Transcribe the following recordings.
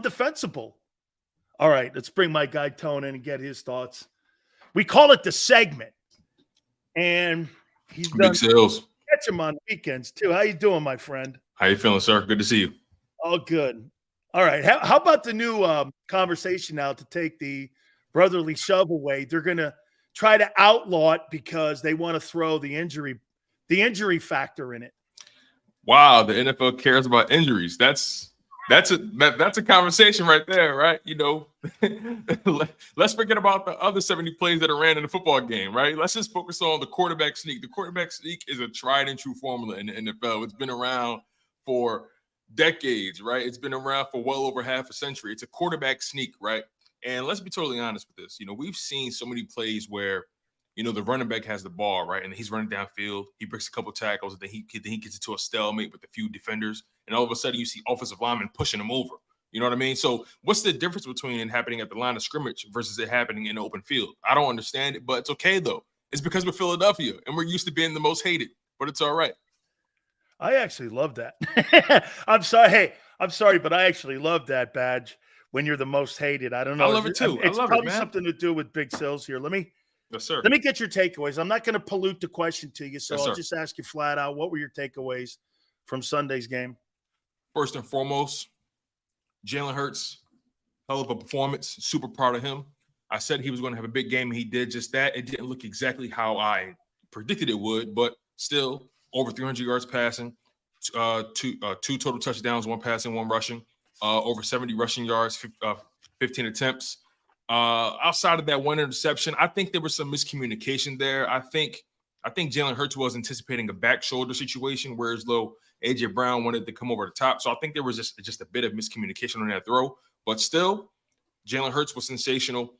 defensible. All right, let's bring my guy Tone in and get his thoughts. We call it the segment, and he's Big Sales. Catch him on weekends too. How you doing, my friend? How you feeling, sir? Good to see you. Oh, good. All right. How about the new conversation now to take the brotherly shove away? They're going to try to outlaw it because they want to throw the injury factor in it. Wow, the NFL cares about injuries. That's a conversation right there, right? You know, let's forget about the other 70 plays that are ran in the football game, right? Let's just focus on the quarterback sneak. The quarterback sneak is a tried and true formula in the NFL. It's been around for decades, right? It's been around for well over half a century. It's a quarterback sneak, right? And let's be totally honest with this. You know, we've seen so many plays where, you know, the running back has the ball, right? And he's running downfield. He breaks a couple tackles, and then he gets into a stalemate with a few defenders. And all of a sudden, you see offensive linemen pushing him over. You know what I mean? So what's the difference between it happening at the line of scrimmage versus it happening in the open field? I don't understand it, but it's okay, though. It's because we're Philadelphia, and we're used to being the most hated. But it's all right. I actually love that. I'm sorry. Hey, I'm sorry, but I actually love that badge when you're the most hated. I don't know. I love it, too. It's probably man. something to do with Big Sills here. Yes, sir. Let me get your takeaways. I'm not going to pollute the question to you, so Yes, I'll sir. just ask you flat out, what were your takeaways from Sunday's game? First and foremost, Jalen Hurts, hell of a performance. Super proud of him. I said he was going to have a big game, and he did just that. It didn't look exactly how I predicted it would, but still over 300 yards passing, two total touchdowns, one passing, one rushing, over 70 rushing yards, 15 attempts. Outside of that one interception, I think there was some miscommunication there. I think Jalen Hurts was anticipating a back shoulder situation, whereas though AJ Brown wanted to come over the top. So I think there was just a bit of miscommunication on that throw. But still, Jalen Hurts was sensational.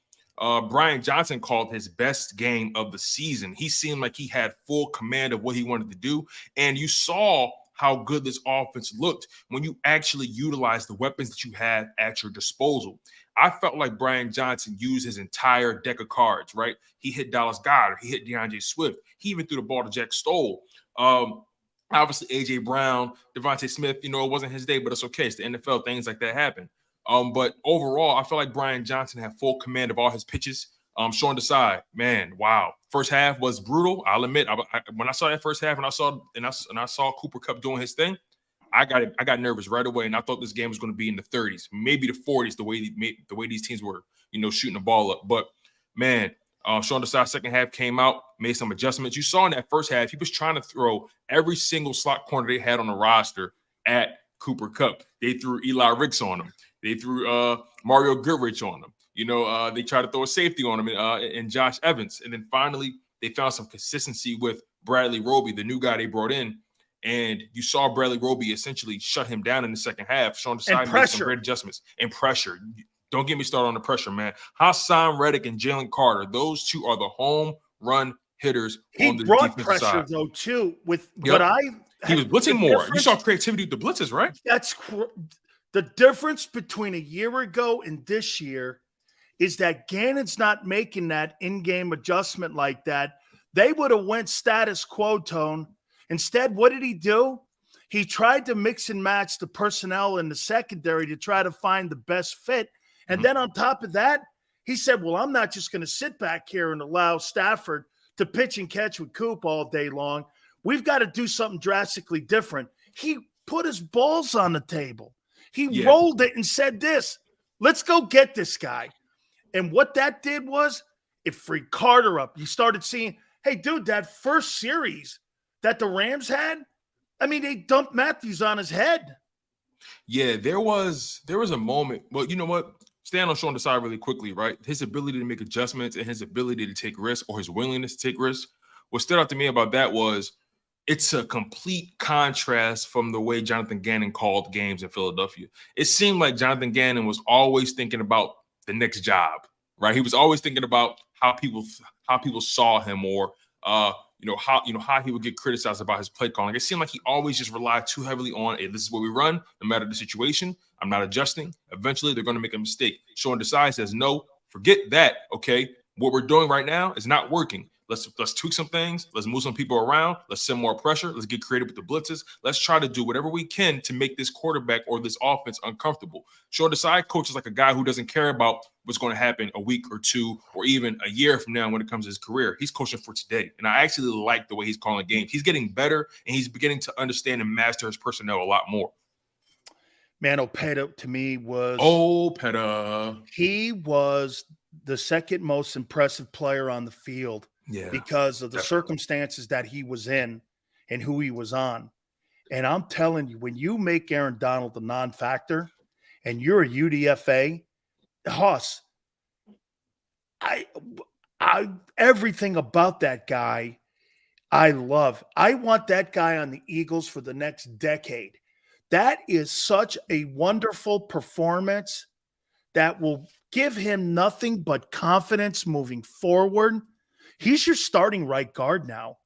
Brian Johnson called his best game of the season. He seemed like he had full command of what he wanted to do. And you saw how good this offense looked when you actually utilize the weapons that you have at your disposal. I felt like Brian Johnson used his entire deck of cards, right? He hit Dallas Goedert. He hit DeAndre Swift. He even threw the ball to Jack Stoll. Obviously, A.J. Brown, Devontae Smith, you know, it wasn't his day, but it's okay. It's the NFL. Things like that happen. But overall, I feel like Brian Johnson had full command of all his pitches. Sean Desai, man, wow. First half was brutal. I'll admit, when I saw that first half and I saw Cooper Kupp doing his thing, I got nervous right away, and I thought this game was going to be in the 30s, maybe the 40s, the way these teams were, you know, shooting the ball up. But man, Sean Desai's second half came out, made some adjustments. You saw in that first half, he was trying to throw every single slot corner they had on the roster at Cooper Kupp. They threw Eli Ricks on him. They threw Mario Goodrich on him. You know, they tried to throw a safety on him and Josh Evans. And then finally, they found some consistency with Bradley Roby, the new guy they brought in. And you saw Bradley Roby essentially shut him down in the second half. Sean Desai made some great adjustments. And pressure. Don't get me started on the pressure, man. Hassan Reddick and Jaylen Carter, those two are the home run hitters on the defensive side. He brought pressure, though, too. He was blitzing more. You saw creativity with the blitzes, right? That's the difference between a year ago and this year is that Gannon's not making that in-game adjustment like that. They would have went status quo, Tone. Instead, what did he do? He tried to mix and match the personnel in the secondary to try to find the best fit. And then on top of that, he said, well, I'm not just going to sit back here and allow Stafford to pitch and catch with Coop all day long. We've got to do something drastically different. He put his balls on the table. He rolled it and said this, let's go get this guy. And what that did was it freed Carter up. You started seeing, hey, dude, that first series that the Rams had, I mean, they dumped Matthews on his head. Yeah, there was a moment. Well, you know what? Staying on Sean Desai really quickly, right? His ability to make adjustments and his ability to take risks, or his willingness to take risks. What stood out to me about that was it's a complete contrast from the way Jonathan Gannon called games in Philadelphia. It seemed like Jonathan Gannon was always thinking about the next job, right? He was always thinking about how people saw him, or how he would get criticized about his play calling. It seemed like he always just relied too heavily on, hey, this is what we run, no matter the situation. I'm not adjusting. Eventually, they're going to make a mistake. Sean Desai says, no, forget that, okay? What we're doing right now is not working. Let's tweak some things. Let's move some people around. Let's send more pressure. Let's get creative with the blitzes. Let's try to do whatever we can to make this quarterback or this offense uncomfortable. Sure, the side coach is like a guy who doesn't care about what's going to happen a week or two or even a year from now when it comes to his career. He's coaching for today. And I actually like the way he's calling games. He's getting better, and he's beginning to understand and master his personnel a lot more. Man, Opeta to me was Opeta. He was the second most impressive player on the field. Yeah, because of the circumstances that he was in and who he was on. And I'm telling you, when you make Aaron Donald a non-factor and you're a UDFA, Hoss, I everything about that guy I love. I want that guy on the Eagles for the next decade. That is such a wonderful performance that will give him nothing but confidence moving forward. He's your starting right guard now.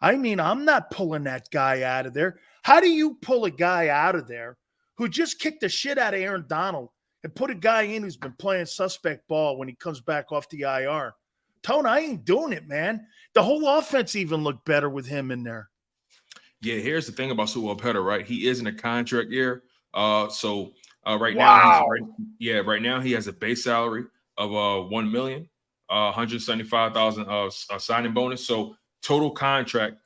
I mean, I'm not pulling that guy out of there. How do you pull a guy out of there who just kicked the shit out of Aaron Donald and put a guy in who's been playing suspect ball when he comes back off the IR? Tone, I ain't doing it, man. The whole offense even looked better with him in there. Yeah, here's the thing about Sewell Opeta, right? He is in a contract year. Right now he has a base salary of $1 million. 175,000 signing bonus. So total contract,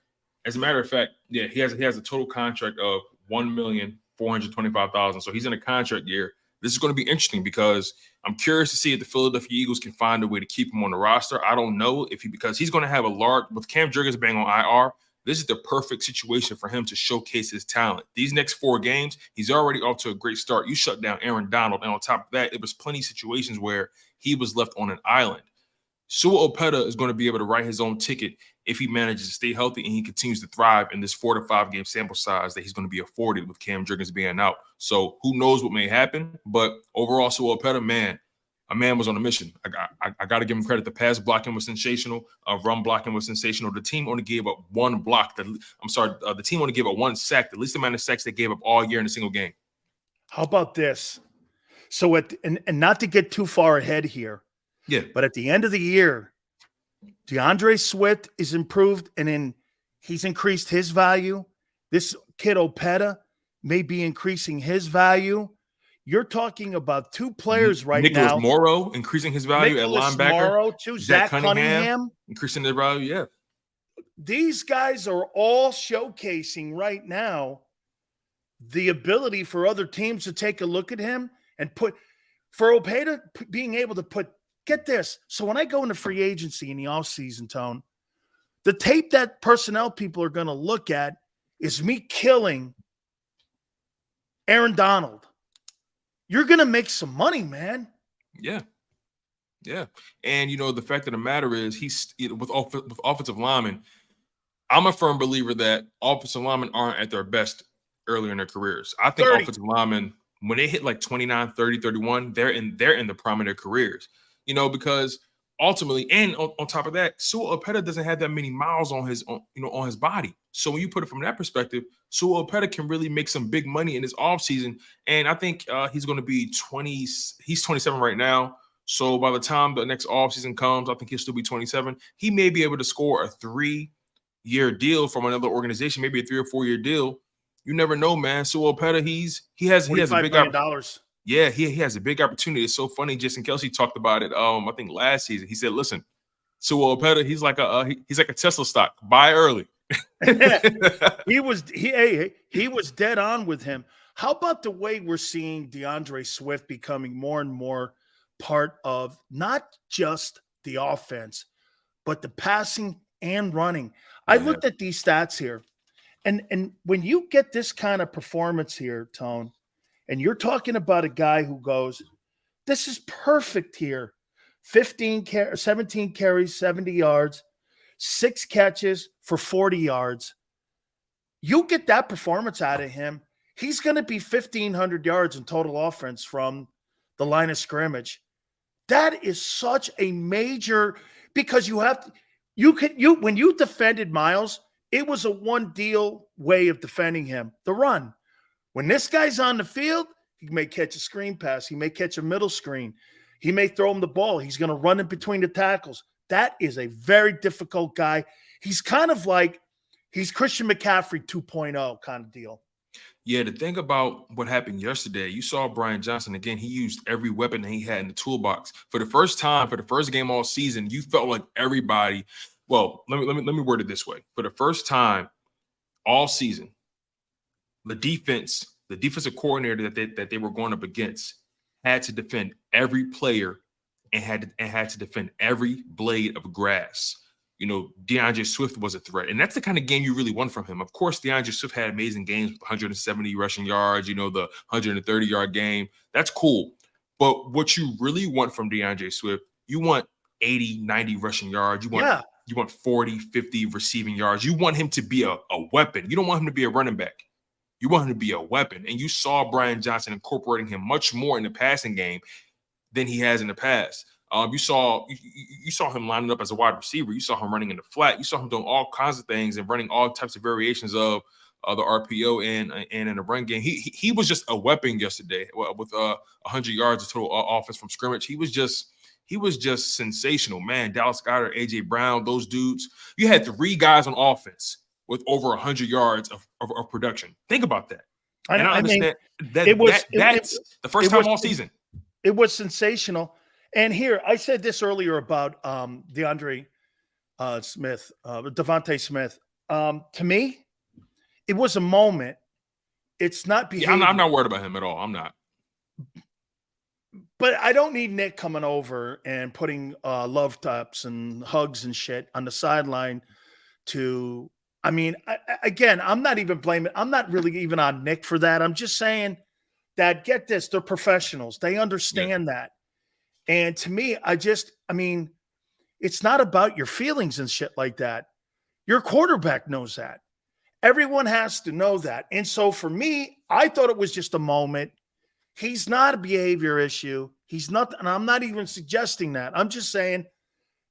as a matter of fact, yeah, he has a total contract of 1,425,000. So he's in a contract year. This is going to be interesting because I'm curious to see if the Philadelphia Eagles can find a way to keep him on the roster. I don't know because he's going to have a large with Cam Jurgens being on IR. This is the perfect situation for him to showcase his talent. These next 4 games, he's already off to a great start. You shut down Aaron Donald, and on top of that, it was plenty of situations where he was left on an island. Sewell Opeta is going to be able to write his own ticket if he manages to stay healthy and he continues to thrive in this 4 to 5 game sample size that he's going to be afforded with Cam Jurgens being out. So who knows what may happen? But overall, Sewell Opeta, man, a man was on a mission. I got to give him credit. The pass blocking was sensational. Run blocking was sensational. The team only gave up 1 block. The team only gave up 1 sack, the least amount of sacks they gave up all year in a single game. How about this? So and not to get too far ahead here. Yeah. But at the end of the year, DeAndre Swift is improved, and he's increased his value. This kid Opeta may be increasing his value. You're talking about 2 players right Nicholas now. Morrow increasing his value at linebacker. Morrow too. Zach Cunningham increasing their value. Yeah. These guys are all showcasing right now the ability for other teams to take a look at him and for Opeta being able to get this. So when I go into free agency in the offseason, Tone, the tape that personnel people are going to look at is me killing Aaron Donald. You're going to make some money, man. Yeah. Yeah. And, the fact of the matter is with offensive linemen, I'm a firm believer that offensive linemen aren't at their best earlier in their careers. I think offensive linemen, when they hit like 29, 30, 31, they're in the prime of their careers. Because ultimately, and on top of that, Sewell Opeta doesn't have that many miles on his body. So when you put it from that perspective, Sewell Opeta can really make some big money in his offseason. And I think he's going to be 20. He's 27 right now. So by the time the next offseason comes, I think he'll still be 27. He may be able to score a 3-year deal from another organization, maybe a 3 or 4 year deal. You never know, man. Sewell Opeta, he has a big $45 Yeah, he has a big opportunity. It's so funny. Jason Kelsey talked about it. I think last season. He said, "Listen, Sewell Opeta, he's like a Tesla stock. Buy early." He was dead on with him. How about the way we're seeing DeAndre Swift becoming more and more part of not just the offense, but the passing and running? Yeah. I looked at these stats here, and when you get this kind of performance here, Tone. And you're talking about a guy who goes, this is perfect here. 17 carries, 70 yards, 6 catches for 40 yards. You get that performance out of him, he's going to be 1,500 yards in total offense from the line of scrimmage. That is such a major, because when you defended Miles, it was a one deal way of defending him, the run. When this guy's on the field, he may catch a screen pass. He may catch a middle screen. He may throw him the ball. He's going to run in between the tackles. That is a very difficult guy. He's kind of like, he's Christian McCaffrey 2.0 kind of deal. Yeah, the thing about what happened yesterday, you saw Brian Johnson again. He used every weapon that he had in the toolbox for the first time, for the first game all season. You felt like everybody. Well, let me word it this way: for the first time all season, the defensive coordinator that they were going up against had to defend every player and had to defend every blade of grass. You know, DeAndre Swift was a threat. And that's the kind of game you really want from him. Of course, DeAndre Swift had amazing games with 170 rushing yards, you know, the 130-yard game. That's cool. But what you really want from DeAndre Swift, you want 80, 90 rushing yards. You want 40, 50 receiving yards. You want him to be a weapon. You don't want him to be a running back. You want him to be a weapon. And you saw Brian Johnson incorporating him much more in the passing game than he has in the past. You saw him lining up as a wide receiver. You saw him running in the flat. You saw him doing all kinds of things and running all types of variations of the RPO and in the run game. He was just a weapon yesterday with 100 yards of total offense from scrimmage. He was just sensational, man. Dallas Goedert, AJ Brown, those dudes. You had 3 guys on offense with over 100 yards of production. Think about that. And I understand that's the first time all season. It was sensational. And here, I said this earlier about DeAndre Smith, Devontae Smith. To me, it was a moment. It's not behavior. Yeah, I'm not worried about him at all. I'm not. But I don't need Nick coming over and putting love taps and hugs and shit on the sideline to – I mean, again, I'm not even blaming – I'm not really even on Nick for that. I'm just saying that, get this, they're professionals. They understand that. And to me, I mean, it's not about your feelings and shit like that. Your quarterback knows that. Everyone has to know that. And so for me, I thought it was just a moment. He's not a behavior issue. He's not, and I'm not even suggesting that. I'm just saying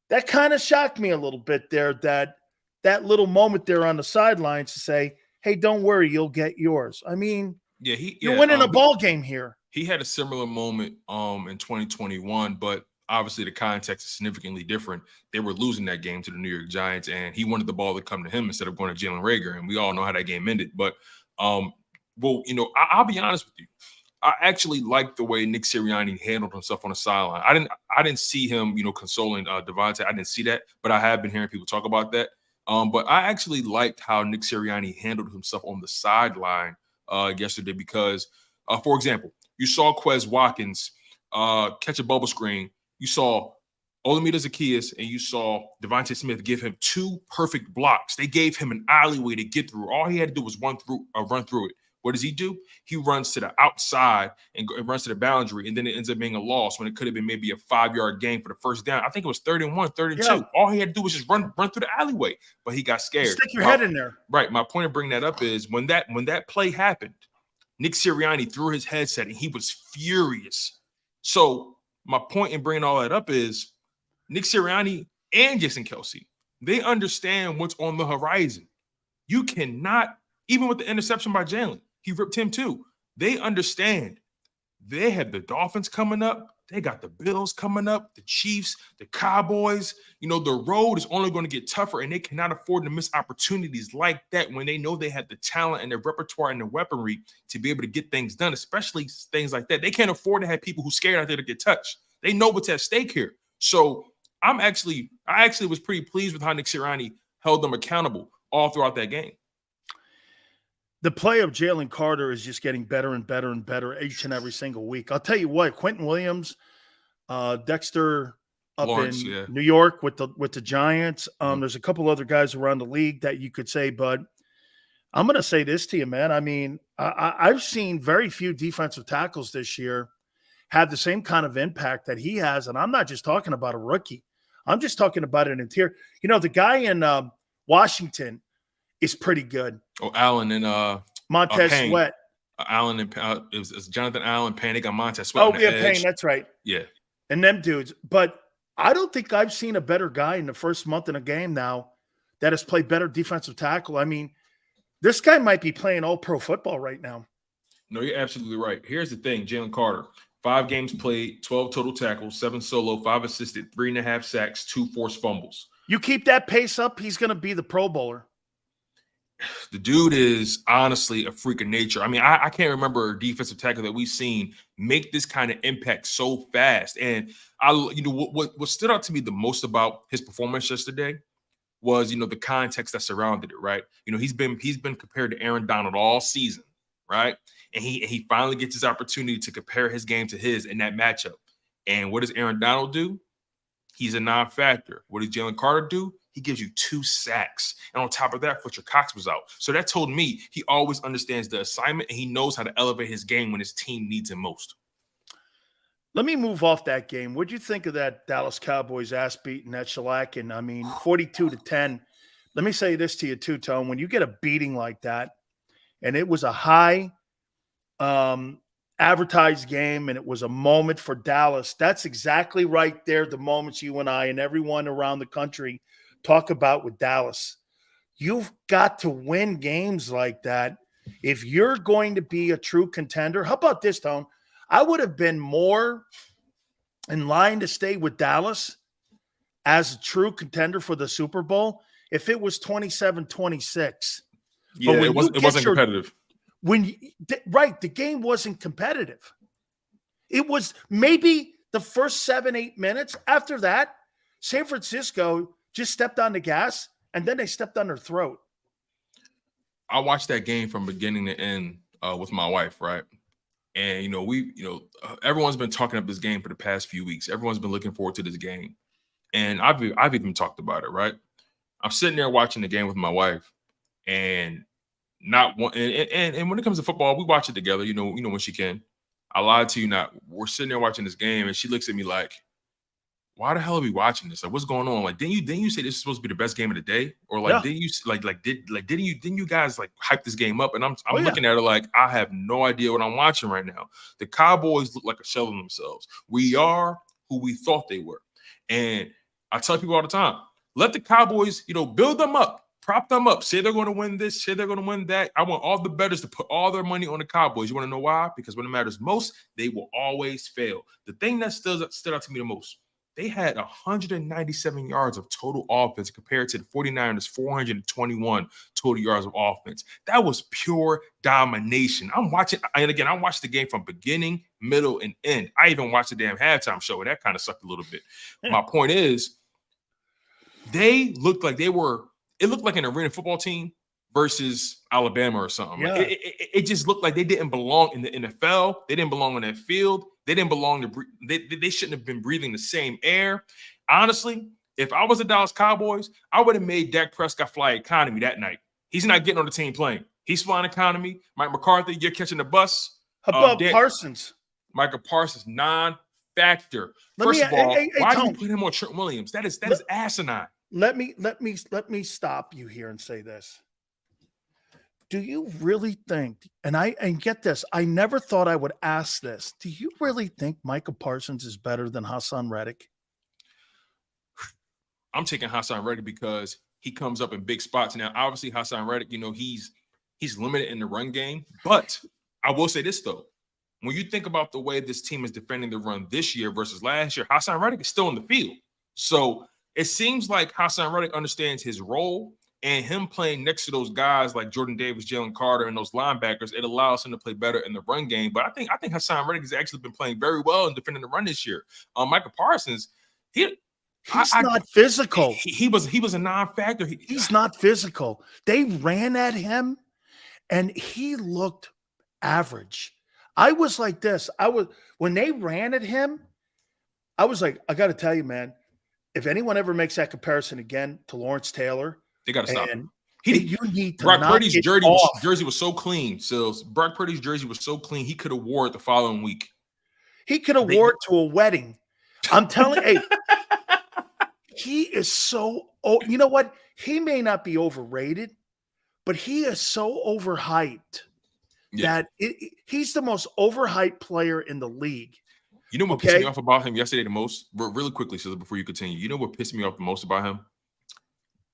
that kind of shocked me a little bit there, that little moment there on the sidelines to say, hey, don't worry, you'll get yours. I mean, you're winning a ball game here. He had a similar moment in 2021, but obviously the context is significantly different. They were losing that game to the New York Giants, and he wanted the ball to come to him instead of going to Jalen Reagor, and we all know how that game ended. But, well, you know, I'll be honest with you. I actually liked the way Nick Sirianni handled himself on the sideline. I didn't see him, you know, consoling Devontae. I didn't see that, but I have been hearing people talk about that. But I actually liked how Nick Sirianni handled himself on the sideline yesterday because, for example, you saw Quez Watkins catch a bubble screen. You saw Olamide Zaccheaus and you saw Devontae Smith give him 2 perfect blocks. They gave him an alleyway to get through. All he had to do was run through it. What does he do? He runs to the outside and runs to the boundary, and then it ends up being a loss when it could have been maybe a 5-yard gain for the first down. I think it was 31, 32. Yeah. All he had to do was just run through the alleyway, but he got scared. Stick your head in there. Right. My point of bringing that up is when that play happened, Nick Sirianni threw his headset and he was furious. So my point in bringing all that up is Nick Sirianni and Jason Kelce, they understand what's on the horizon. You cannot, even with the interception by Jalen, he ripped him too. They understand. They have the Dolphins coming up. They got the Bills coming up, the Chiefs, the Cowboys. You know, the road is only going to get tougher, and they cannot afford to miss opportunities like that when they know they have the talent and the repertoire and the weaponry to be able to get things done, especially things like that. They can't afford to have people who scared out there to get touched. They know what's at stake here. So I actually was pretty pleased with how Nick Sirianni held them accountable all throughout that game. The play of Jaylen Carter is just getting better and better and better each and every single week. I'll tell you what, Quentin Williams, Dexter up Lawrence, in New York with the Giants. There's a couple other guys around the league that you could say, but I'm going to say this to you, man. I mean, I've seen very few defensive tackles this year have the same kind of impact that he has, and I'm not just talking about a rookie. I'm just talking about an interior. You know, the guy in Washington is pretty good. Oh, Allen and Montez Sweat. Allen and it was Jonathan Allen, Panic on Montez Sweat. Oh, yeah, Payne, that's right. Yeah. And them dudes. But I don't think I've seen a better guy in the first month in a game now that has played better defensive tackle. I mean, this guy might be playing all pro football right now. No, you're absolutely right. Here's the thing, Jaylen Carter. 5 games played, 12 total tackles, 7 solo, 5 assisted, 3.5 sacks, 2 forced fumbles. You keep that pace up, he's going to be the Pro Bowler. The dude is honestly a freak of nature. I mean, I can't remember a defensive tackle that we've seen make this kind of impact so fast. And what stood out to me the most about his performance yesterday was, the context that surrounded it, right? He's been compared to Aaron Donald all season, right? And he finally gets his opportunity to compare his game to his in that matchup. And what does Aaron Donald do? He's a non-factor. What does Jaylen Carter do? He gives you 2 sacks. And on top of that, Fletcher Cox was out. So that told me he always understands the assignment and he knows how to elevate his game when his team needs him most. Let me move off that game. What'd you think of that Dallas Cowboys ass beating that shellacking? I mean, 42-10. Let me say this to you too, Tone. When you get a beating like that, and it was a high advertised game, and it was a moment for Dallas, that's exactly right there, the moments you and I and everyone around the country talk about with Dallas. You've got to win games like that if you're going to be a true contender. How about this, Tone? I would have been more in line to stay with Dallas as a true contender for the Super Bowl if it was 27-26. Yeah, it wasn't competitive. The game wasn't competitive. It was maybe the first 7-8 minutes. After that, San Francisco just stepped on the gas, and then they stepped on their throat. I watched that game from beginning to end with my wife, right? And everyone's been talking up this game for the past few weeks. Everyone's been looking forward to this game, and I've even talked about it, right? I'm sitting there watching the game with my wife, and not one. And when it comes to football, we watch it together. When she can. I lied to you not. We're sitting there watching this game, and she looks at me like, why the hell are we watching this? Like, what's going on? Like, didn't you say this is supposed to be the best game of the day? Or like, didn't you guys like hype this game up? And I'm looking at her like, I have no idea what I'm watching right now. The Cowboys look like a shell of themselves. We are who we thought they were. And I tell people all the time, let the Cowboys, build them up, prop them up, say they're going to win this, say they're going to win that. I want all the bettors to put all their money on the Cowboys. You want to know why? Because when it matters most, they will always fail. The thing that stood out to me the most, they had 197 yards of total offense compared to the 49ers' 421 total yards of offense. That was pure domination. I'm watching the game from beginning, middle, and end. I even watched the damn halftime show, and that kind of sucked a little bit. My point is, they looked like it looked like an arena football team versus Alabama or something. Yeah. Like it just looked like they didn't belong in the NFL. They didn't belong on that field. They didn't belong to they shouldn't have been breathing the same air. Honestly, if I was the Dallas Cowboys, I would have made Dak Prescott fly economy that night. He's not getting on the team plane. He's flying economy. Mike McCarthy, you're catching the bus. How about Parsons? Michael Parsons, non-factor. First of all, why do you put him on Trent Williams? That is asinine. Let me stop you here and say this. Do you really think, and get this, I never thought I would ask this. Do you really think Michael Parsons is better than Hassan Reddick? I'm taking Hassan Reddick because he comes up in big spots. Now, obviously, Hassan Reddick, he's limited in the run game. But I will say this, though. When you think about the way this team is defending the run this year versus last year, Hassan Reddick is still in the field. So it seems like Hassan Reddick understands his role. And him playing next to those guys like Jordan Davis, Jaylen Carter, and those linebackers, it allows him to play better in the run game. But I think Hassan Reddick has actually been playing very well in defending the run this year. Michael Parsons, he's not physical. He was a non-factor. He's not physical. They ran at him, and he looked average. I was like this. When they ran at him, I was like, I got to tell you, man, if anyone ever makes that comparison again to Lawrence Taylor, they got to stop. You need to Brock Purdy's jersey was so clean. So Brock Purdy's jersey was so clean, he could have wore it the following week. He could have wore it to a wedding. I'm telling you, he is so – you know what? He may not be overrated, but he is so overhyped that he's the most overhyped player in the league. You know what pissed me off about him yesterday the most? Really quickly, so before you continue, you know what pissed me off the most about him?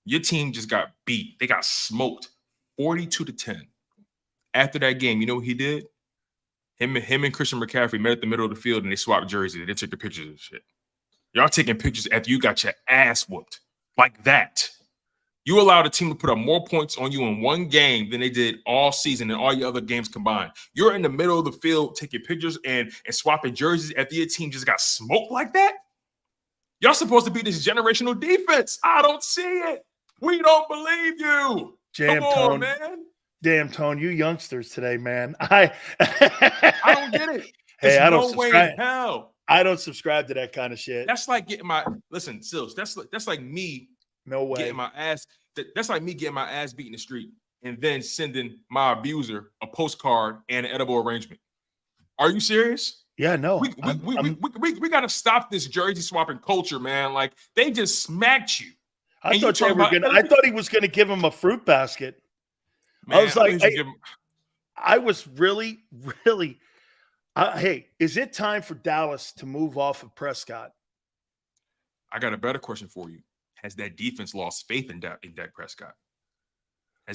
Your team just got beat. They got smoked 42-10. After that game, you know what he did? Him and Christian McCaffrey met at the middle of the field and they swapped jerseys. They took the pictures and shit. Y'all taking pictures after you got your ass whooped like that. You allowed a team to put up more points on you in one game than they did all season and all your other games combined. You're in the middle of the field taking pictures and swapping jerseys after your team just got smoked like that? Y'all supposed to be this generational defense. I don't see it. We don't believe you. Come on, man. Damn, Tone, you youngsters today, man. I don't get it. Hey, I don't way in hell. I don't subscribe to that kind of shit. That's like getting my Sills. That's like me. No way. Getting my ass. That's like me getting my ass beat in the street and then sending my abuser a postcard and an edible arrangement. Are you serious? Yeah, no. We got to stop this jersey swapping culture, man. Like they just smacked you. I thought he was gonna give him a fruit basket. Man, I was like, I was really. Hey, is it time for Dallas to move off of Prescott? I got a better question for you. Has that defense lost faith in Dak Prescott?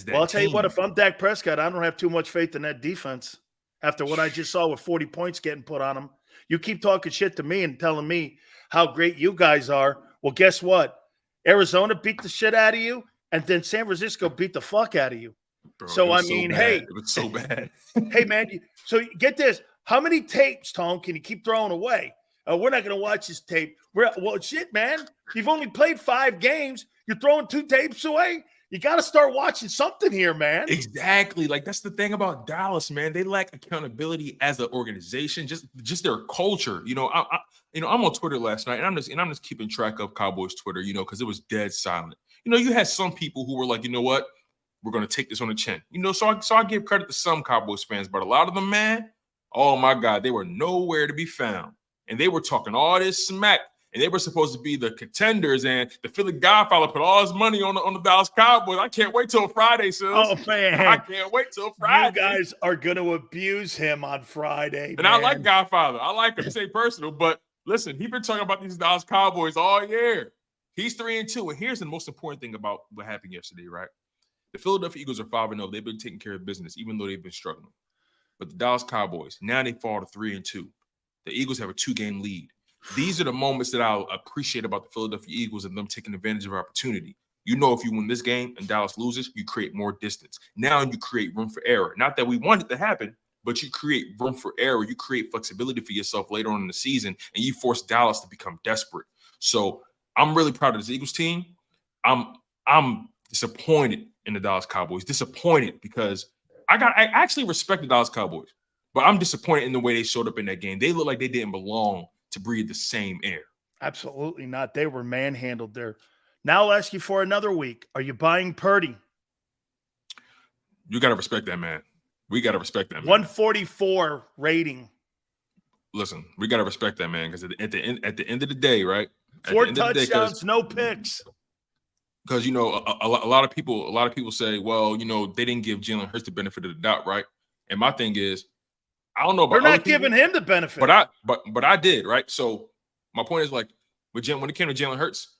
Well, I'll tell you what, if I'm Dak Prescott, I don't have too much faith in that defense after what I just saw with 40 points getting put on them. You keep talking shit to me and telling me how great you guys are. Well, guess what? Arizona beat the shit out of you, and then San Francisco beat the fuck out of you. Bro, so, I mean, hey. It was so bad. Hey, man, so get this. How many tapes, Tom, can you keep throwing away? We're not going to watch this tape. Well, shit, man. You've only played 5 games. You're throwing 2 tapes away. You got to start watching something here, man. Exactly. Like that's the thing about Dallas, man. They lack accountability as an organization, just their culture. You know, I'm on Twitter last night, and I'm just keeping track of Cowboys Twitter, you know, because it was dead silent. You know, you had some people who were like, you know what, we're going to take this on the chin. You know, so I give credit to some Cowboys fans, but a lot of them, man, oh my God, they were nowhere to be found. And they were talking all this smack, and they were supposed to be the contenders, and the Philly Godfather put all his money on the Dallas Cowboys. I can't wait till Friday, sis. Oh, man. I can't wait till Friday. You guys are going to abuse him on Friday, and man. I like Godfather. I like him. This ain't personal, but listen, he's been talking about these Dallas Cowboys all year. He's 3-2, and here's the most important thing about what happened yesterday, right? The Philadelphia Eagles are 5-0. They've been taking care of business, even though they've been struggling. But the Dallas Cowboys, now they fall to 3-2. The Eagles have a 2-game lead. These are the moments that I'll appreciate about the Philadelphia Eagles and them taking advantage of opportunity. You know, if you win this game and Dallas loses, you create more distance. Now you create room for error. Not that we want it to happen, but you create room for error. You create flexibility for yourself later on in the season, and you force Dallas to become desperate. So I'm really proud of this Eagles team. I'm disappointed in the Dallas Cowboys. Disappointed because I actually respect the Dallas Cowboys. But I'm disappointed in the way they showed up in that game. They look like they didn't belong to breathe the same air. Absolutely not. They were manhandled there. Now I'll ask you for another week. Are you buying Purdy? You got to respect that, man. We got to respect that, man. 144 rating. Listen, we got to respect that, man, because at the end of the day, right? 4 touchdowns, no picks. Because, you know, a lot of people say, well, you know, they didn't give Jalen Hurts the benefit of the doubt, right? And my thing is, I don't know about they're not giving him the benefit. But I did, right? So my point is, like, when it came to Jalen Hurts,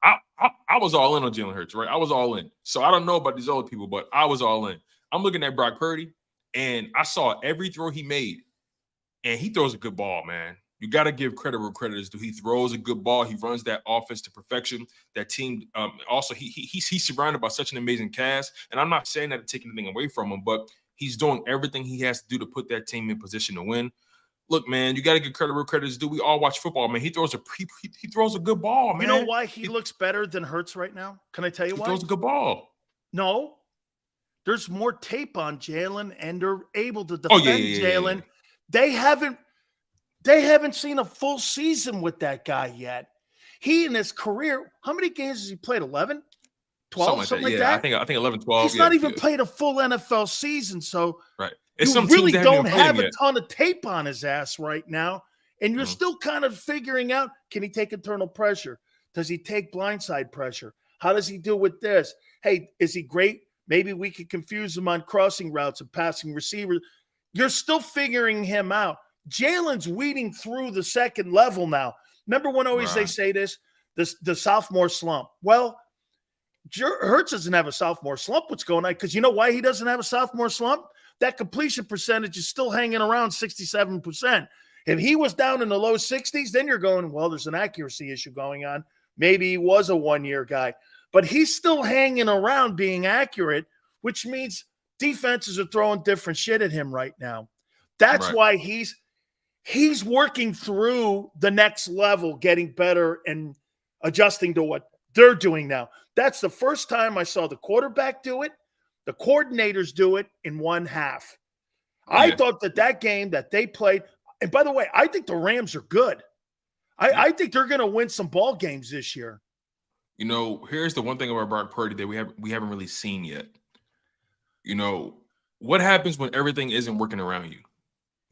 I was all in on Jalen Hurts, right? I was all in. So I don't know about these other people, but I was all in. I'm looking at Brock Purdy, and I saw every throw he made, and he throws a good ball, man. You got to give credit where credit is due. He throws a good ball. He runs that offense to perfection. That team, also, he's surrounded by such an amazing cast. And I'm not saying that to take anything away from him, but he's doing everything he has to do to put that team in position to win. Look, man, you got to give credit where credit is due. We all watch football, man. He throws a good ball, man. You know why he looks better than Hurts right now? Can I tell you why? He throws a good ball. No. There's more tape on Jalen, and they're able to defend Jalen. Yeah. They haven't seen a full season with that guy yet. He in his career, how many games has he played? 11? 12? Something like that? I think 11, 12. He's not even played a full NFL season, so right. You really don't have a ton of tape on his ass right now, and you're still kind of figuring out, can he take internal pressure? Does he take blindside pressure? How does he deal with this? Hey, is he great? Maybe we could confuse him on crossing routes and passing receivers. You're still figuring him out. Jalen's weeding through the second level now. Remember when always they say this, the sophomore slump. Well, Hurts doesn't have a sophomore slump. What's going on? Because you know why he doesn't have a sophomore slump? that completion percentage is still hanging around 67%. If he was down in the low 60s, then you're going, well, there's an accuracy issue going on. Maybe he was a one-year guy. But he's still hanging around being accurate, which means defenses are throwing different shit at him right now. That's why he's working through the next level, getting better and adjusting to what they're doing now. That's the first time I saw the quarterback do it, the coordinators do it in one half. I thought that game that they played, and by the way, I think the Rams are good. I think they're going to win some ball games this year. You know, here's the one thing about Brock Purdy that we haven't really seen yet. You know, what happens when everything isn't working around you?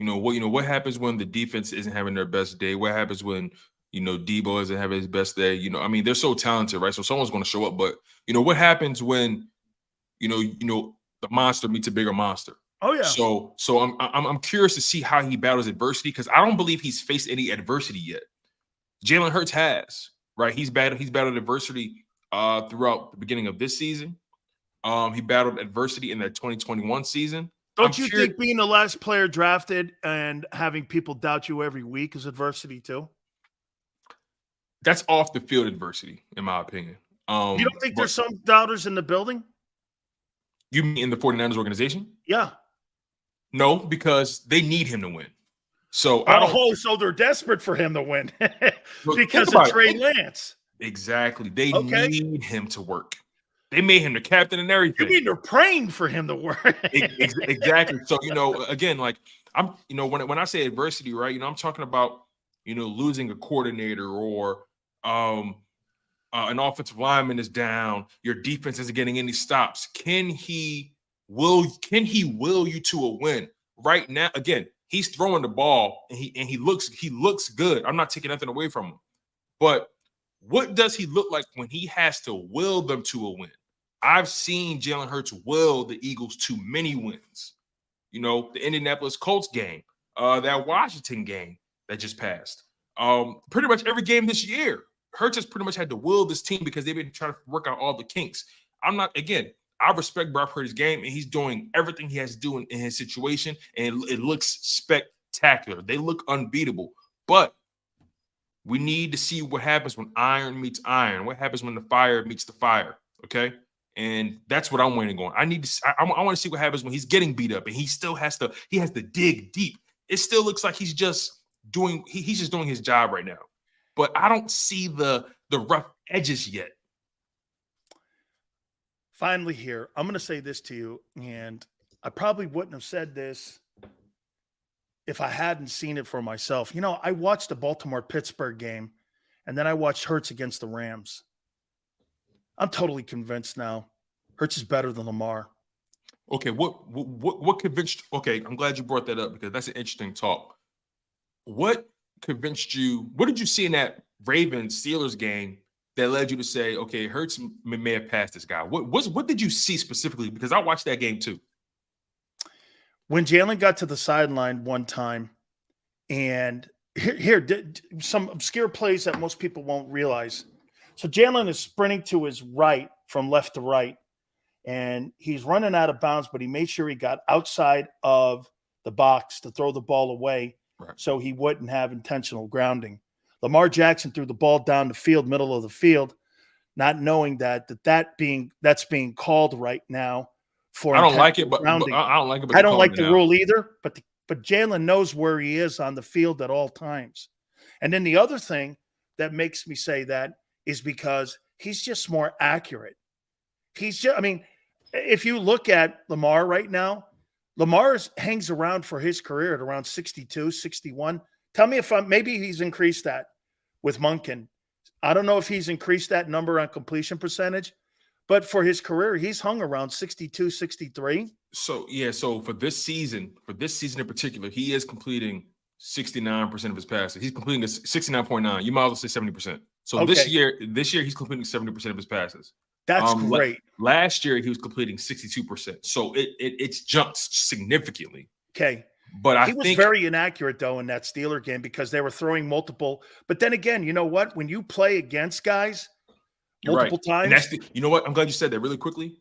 What happens when the defense isn't having their best day? What happens when, Debo isn't having his best day? I mean, they're so talented, right? So someone's going to show up. But, what happens when, the monster meets a bigger monster? Oh, yeah. So I'm curious to see how he battles adversity, because I don't believe he's faced any adversity yet. Jalen Hurts has, right? He's battled adversity throughout the beginning of this season. He battled adversity in that 2021 season. Don't you think being the last player drafted and having people doubt you every week is adversity too? That's off the field adversity, in my opinion. You don't think there's some doubters in the building? You mean in the 49ers organization? Yeah. No, because they need him to win. So so they're desperate for him to win because of Trey Lance. Exactly. They need him to work. They made him the captain and everything. You mean they're praying for him to work? Exactly. So, again, like when I say adversity, right, I'm talking about, losing a coordinator or an offensive lineman is down. Your defense isn't getting any stops. Can he will you to a win? Right now, again, he's throwing the ball and he looks good. I'm not taking nothing away from him. But what does he look like when he has to will them to a win? I've seen Jalen Hurts will the Eagles to many wins. The Indianapolis Colts game, that Washington game that just passed. Pretty much every game this year, Hurts has pretty much had to will this team because they've been trying to work out all the kinks. I respect Brock Purdy's game, and he's doing everything he has to do in his situation, and it looks spectacular. They look unbeatable. But we need to see what happens when iron meets iron. What happens when the fire meets the fire, okay? And that's what I'm waiting on. I want to see what happens when he's getting beat up, and he still has to dig deep. It still looks like he's just doing his job right now. But I don't see the rough edges yet. Finally here, I'm going to say this to you, and I probably wouldn't have said this if I hadn't seen it for myself. I watched the Baltimore-Pittsburgh game, and then I watched Hurts against the Rams. I'm totally convinced now Hurts is better than Lamar. Okay, what convinced – okay, I'm glad you brought that up because that's an interesting talk. What convinced you – what did you see in that Ravens-Steelers game that led you to say, okay, Hurts may have passed this guy? What did you see specifically? Because I watched that game too. When Jalen got to the sideline one time, and here some obscure plays that most people won't realize. So Jalen is sprinting to his right from left to right, and he's running out of bounds, but he made sure he got outside of the box to throw the ball away so he wouldn't have intentional grounding. Lamar Jackson threw the ball down the field, middle of the field, not knowing that's being called right now for. I don't like it, but I don't like it. But I don't like the rule either. But Jalen knows where he is on the field at all times. And then the other thing that makes me say that is because he's just more accurate. If you look at Lamar right now, Lamar hangs around for his career at around 62, 61. Tell me maybe he's increased that with Monken. I don't know if he's increased that number on completion percentage, but for his career, he's hung around 62, 63. So for this season in particular, he is completing 69% of his passes. He's completing 69.9. You might as well say 70%. So this year he's completing 70% of his passes. That's great. Last year he was completing 62%. So it's jumped significantly. Okay. But he was very inaccurate, though, in that Steeler game because they were throwing multiple. But then again, you know what? When you play against guys multiple times. You know what? I'm glad you said that really quickly.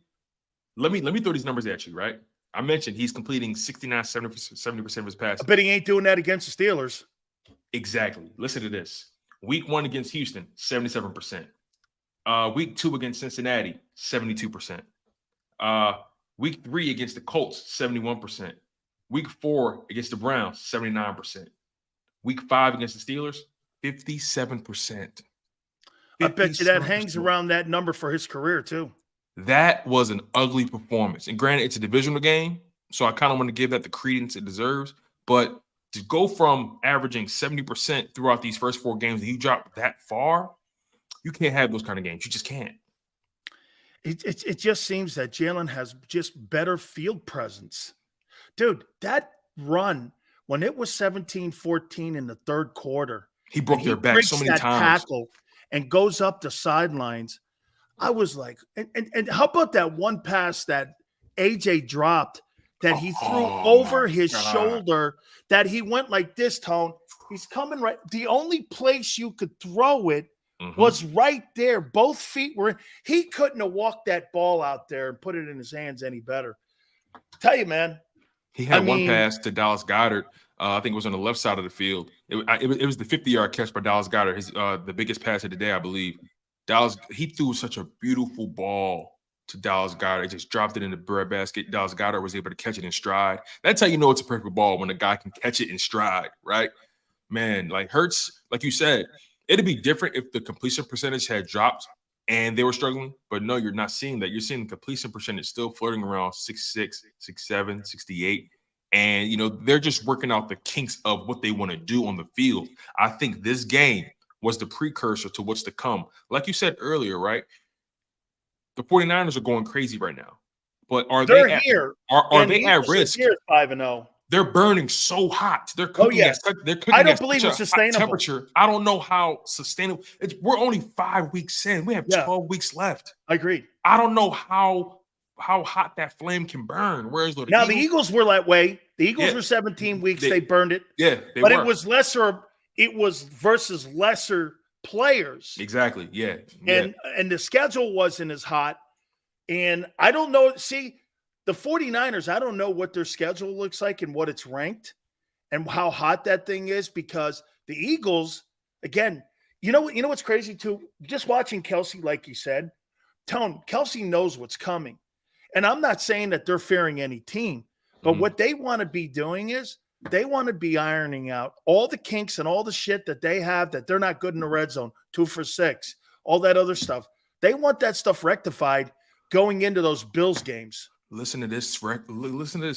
Let me throw these numbers at you, right? I mentioned he's completing 69, 70% of his passes. I bet he ain't doing that against the Steelers. Exactly. Listen to this. Week 1 against Houston, 77%. Week 2 against Cincinnati, 72%. Week 3 against the Colts, 71%. Week 4 against the Browns, 79%. Week 5 against the Steelers, 57%. I bet you that hangs around that number for his career too. That was an ugly performance. And granted, it's a divisional game, so I kind of want to give that the credence it deserves. But to go from averaging 70% throughout these first 4 games and you drop that far, you can't have those kind of games. You just can't. It just seems that Jalen has just better field presence. Dude, that run, when it was 17-14 in the third quarter, he broke their back so many times. Tackle and goes up the sidelines. I was like, and how about that one pass that AJ dropped that he threw over his shoulder, that he went like this, Tone. He's coming right. The only place you could throw it was right there. Both feet were in. He couldn't have walked that ball out there and put it in his hands any better. Tell you, man. He had one pass to Dallas Goedert. I think it was on the left side of the field. It was the 50-yard catch by Dallas Goedert, his the biggest pass of the day, I believe. He threw such a beautiful ball to Dallas Goedert. He just dropped it in the breadbasket. Dallas Goedert was able to catch it in stride. That's how you know it's a perfect ball, when a guy can catch it in stride, right? Man, like Hurts, like you said, it'd be different if the completion percentage had dropped and they were struggling. But no, you're not seeing that. You're seeing the completion percentage still flirting around 66, 67, 68. And, you know, they're just working out the kinks of what they want to do on the field. I think this game was the precursor to what's to come. Like you said earlier, right? The 49ers are going crazy right now. But are they at risk? Here 5-0. They're burning so hot. They're cooking they're cooking I don't believe it's sustainable. Temperature. I don't know how sustainable. We're only 5 weeks in. We have 12 weeks left. I agree. I don't know how hot that flame can burn. Whereas the Eagles were that way. The Eagles were 17 weeks. They burned it. Yeah, but it was lesser. It was versus lesser players. Exactly. Yeah. And the schedule wasn't as hot. And I don't know. See, the 49ers, I don't know what their schedule looks like and what it's ranked and how hot that thing is, because the Eagles, again, you know what's crazy too? Just watching Kelsey, like you said, Tone, Kelsey knows what's coming. And I'm not saying that they're fearing any team, but what they want to be doing is they want to be ironing out all the kinks and all the shit that they have, that they're not good in the red zone, 2 for 6, all that other stuff. They want that stuff rectified going into those Bills games. Listen to this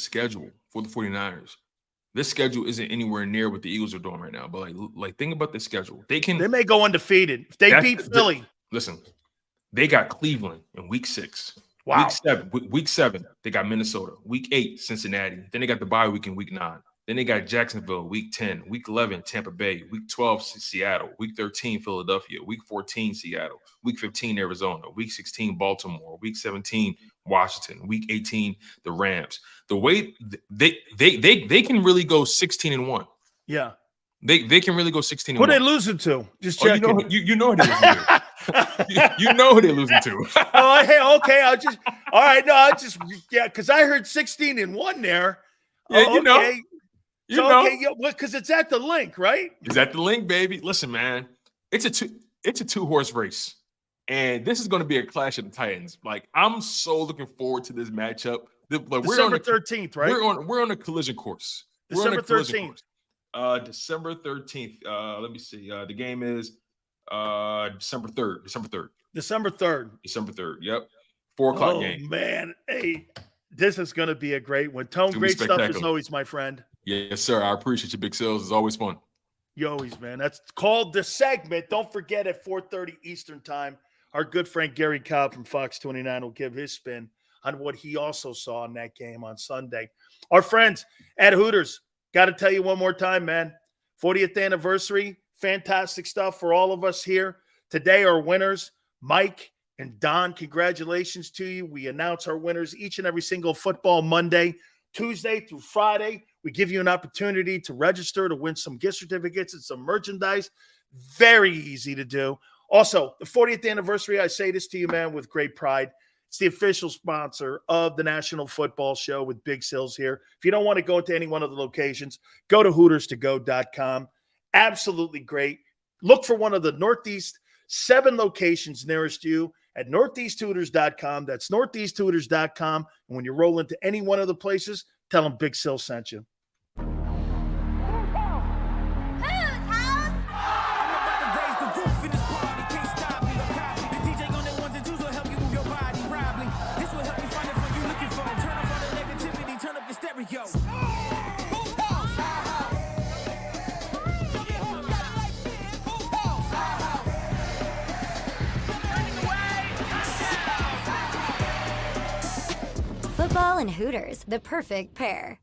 schedule for the 49ers. This schedule isn't anywhere near what the Eagles are doing right now. But like think about the schedule. They may go undefeated. If they beat Philly. Listen, they got Cleveland in week 6. Wow. Week 7, they got Minnesota. Week 8, Cincinnati. Then they got the bye week in week 9. Then they got Jacksonville, week 10. Week 11, Tampa Bay. Week 12, Seattle. Week 13, Philadelphia. Week 14, Seattle. Week 15, Arizona. Week 16, Baltimore. Week 17, Washington. Week 18, the Rams. The way they can really go 16-1. Yeah. They can really go 16-1. Who are they losing to? Just checking. You know who they're losing to. You know who they're losing to. Okay. Because I heard 16-1 there. Yeah, you know. Because it's at the link, right? It's at the link, baby. Listen, man, it's a 2-horse race, and this is going to be a clash of the Titans. Like, I'm so looking forward to this matchup. December 13th, right? We're on a collision course. December 13th. December 13th. Let me see. The game is December 3rd. December 3rd. Yep. 4 o'clock game. Oh man, hey, this is going to be a great one. Tone, great stuff as always, my friend. Yes, sir. I appreciate you, Big Sills. It's always fun. You always, man. That's called The Segment. Don't forget, at 4:30 Eastern time, our good friend Gary Cobb from Fox 29 will give his spin on what he also saw in that game on Sunday. Our friends at Hooters, got to tell you one more time, man. 40th anniversary, fantastic stuff for all of us here. Today, our winners, Mike and Don, congratulations to you. We announce our winners each and every single football Monday, Tuesday through Friday. We give you an opportunity to register to win some gift certificates and some merchandise. Very easy to do. Also, the 40th anniversary, I say this to you, man, with great pride. It's the official sponsor of the National Football Show with Big Sills here. If you don't want to go to any one of the locations, go to HootersToGo.com. Absolutely great. Look for one of the Northeast 7 locations nearest you at NortheastHooters.com. That's NortheastHooters.com. And when you roll into any one of the places, tell them Big Sill sent you. Football and Hooters, the perfect pair.